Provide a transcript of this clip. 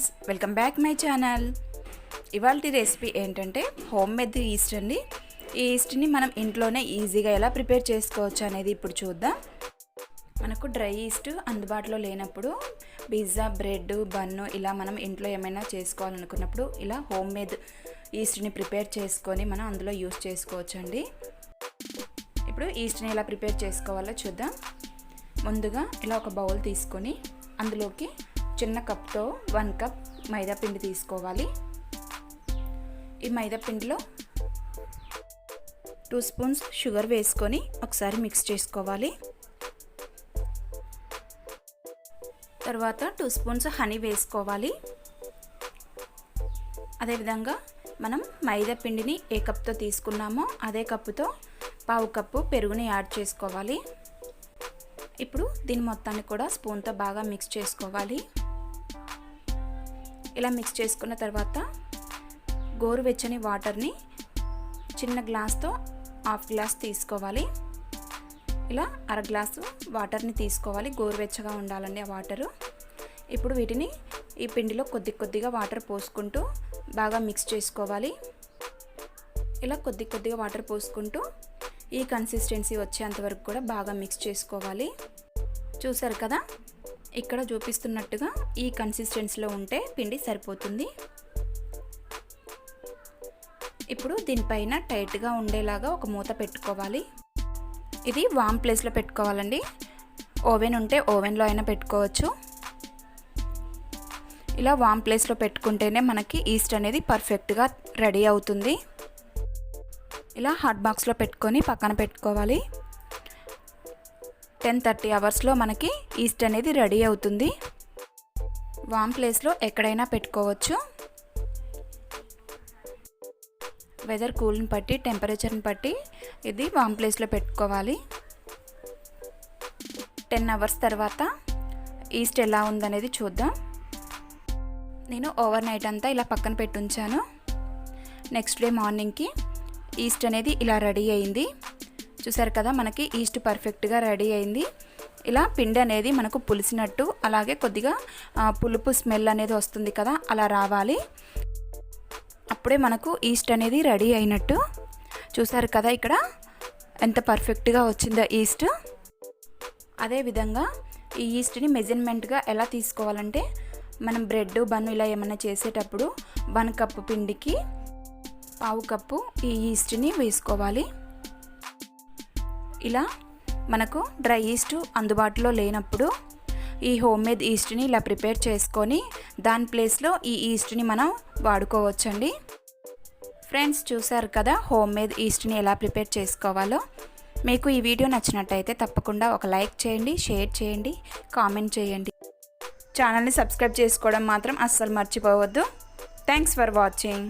Friends, welcome back my channel. ఇవాల్టి recipe ఏంటంటే home made east అండి. ఈ ఈస్ట్ని మనం ఇంట్లోనే ఈజీగా ఎలా ప్రిపేర్ చేసుకోవచ్చు అనేది ఇప్పుడు చూద్దాం. మనకు డ్రై ఈస్ట్ అందుబాటులో లేనప్పుడు పిజ్జా, బ్రెడ్, బన్ను ఇలా మనం ఇంట్లో ఏమైనా చేసుకోవాలనుకున్నప్పుడు ఇలా హోమ్ మేడ్ ఈస్ట్ని ప్రిపేర్ చేసుకొని మనం అందులో యూస్ చేసుకోవచ్చు అండి. ఇప్పుడు ఈస్ట్ని ఎలా ప్రిపేర్ చేసుకోవాలో చూద్దాం. ముందుగా ఇలా ఒక బౌల్ తీసుకొని అందులోకి చిన్న కప్తో 1 కప్ మైదా పిండి తీసుకోవాలి. ఈ మైదా పిండిలో 2 స్పూన్స్ షుగర్ వేసుకొని ఒకసారి మిక్స్ చేసుకోవాలి. తర్వాత 2 స్పూన్స్ హనీ వేసుకోవాలి. అదేవిధంగా మనం మైదా పిండిని ఏ కప్తో తీసుకున్నామో అదే కప్పుతో 1/2 కప్పు పెరుగుని యాడ్ చేసుకోవాలి. ఇప్పుడు దీని మొత్తాన్ని కూడా స్పూన్తో బాగా మిక్స్ చేసుకోవాలి. ఇలా మిక్స్ చేసుకున్న తర్వాత గోరువెచ్చని వాటర్ని చిన్న గ్లాస్తో 1/2 గ్లాస్ తీసుకోవాలి. ఇలా 1/2 గ్లాసు వాటర్ని తీసుకోవాలి. గోరువెచ్చగా ఉండాలండి ఆ వాటరు. ఇప్పుడు వీటిని ఈ పిండిలో కొద్దిగా వాటర్ పోసుకుంటూ బాగా మిక్స్ చేసుకోవాలి. ఇలా కొద్దిగా వాటర్ పోసుకుంటూ ఈ కన్సిస్టెన్సీ వచ్చేంత వరకు కూడా బాగా మిక్స్ చేసుకోవాలి. చూసారు కదా, ఇక్కడ చూపిస్తున్నట్టుగా ఈ కన్సిస్టెన్సీలో ఉంటే పిండి సరిపోతుంది. ఇప్పుడు దీనిపైన టైట్గా ఉండేలాగా ఒక మూత పెట్టుకోవాలి. ఇది వామ్ ప్లేస్లో పెట్టుకోవాలండి. ఓవెన్ ఉంటే ఓవెన్లో అయినా పెట్టుకోవచ్చు. ఇలా వామ్ ప్లేస్లో పెట్టుకుంటేనే మనకి ఈస్ట్ అనేది పర్ఫెక్ట్గా రెడీ అవుతుంది. ఇలా హాట్ బాక్స్లో పెట్టుకొని పక్కన పెట్టుకోవాలి. 10-30 అవర్స్లో మనకి ఈస్ట్ అనేది రెడీ అవుతుంది. వామ్ ప్లేస్లో ఎక్కడైనా పెట్టుకోవచ్చు. వెదర్ కూల్ని బట్టి, టెంపరేచర్ని బట్టి ఇది వామ్ ప్లేస్లో పెట్టుకోవాలి. 10 అవర్స్ తర్వాత ఈస్ట్ ఎలా ఉందనేది చూద్దాం. నేను ఓవర్ నైట్ అంతా ఇలా పక్కన పెట్టి ఉంచాను. నెక్స్ట్ డే మార్నింగ్కి ఈస్ట్ అనేది ఇలా రెడీ అయింది. చూసారు కదా, మనకి ఈస్ట్ పర్ఫెక్ట్గా రెడీ అయింది. ఇలా పిండి అనేది మనకు పులిసినట్టు, అలాగే కొద్దిగా పులుపు స్మెల్ అనేది వస్తుంది కదా, అలా రావాలి. అప్పుడే మనకు ఈస్ట్ అనేది రెడీ అయినట్టు. చూసారు కదా ఇక్కడ ఎంత పర్ఫెక్ట్గా వచ్చిందో ఈస్ట్. అదేవిధంగా ఈ ఈస్ట్ని మెజర్మెంట్గా ఎలా తీసుకోవాలంటే, మనం బ్రెడ్, బన్ను ఇలా ఏమైనా చేసేటప్పుడు 1 కప్పు పిండికి 1/2 కప్పు ఈ ఈస్ట్ని వేసుకోవాలి. ఇలా మనకు డ్రై ఈస్ట్ అందుబాటులో లేనప్పుడు ఈ హోమ్ మేడ్ ఈస్ట్ని ఇలా ప్రిపేర్ చేసుకొని దాని ప్లేస్లో ఈ ఈస్ట్ని మనం వాడుకోవచ్చండి. ఫ్రెండ్స్, చూసారు కదా హోమ్ మేడ్ ఈస్ట్ని ఎలా ప్రిపేర్ చేసుకోవాలో. మీకు ఈ వీడియో నచ్చినట్టయితే తప్పకుండా ఒక లైక్ చేయండి, షేర్ చేయండి, కామెంట్ చేయండి. ఛానల్ని సబ్స్క్రైబ్ చేసుకోవడం మాత్రం అస్సలు మర్చిపోవద్దు. Thanks for watching.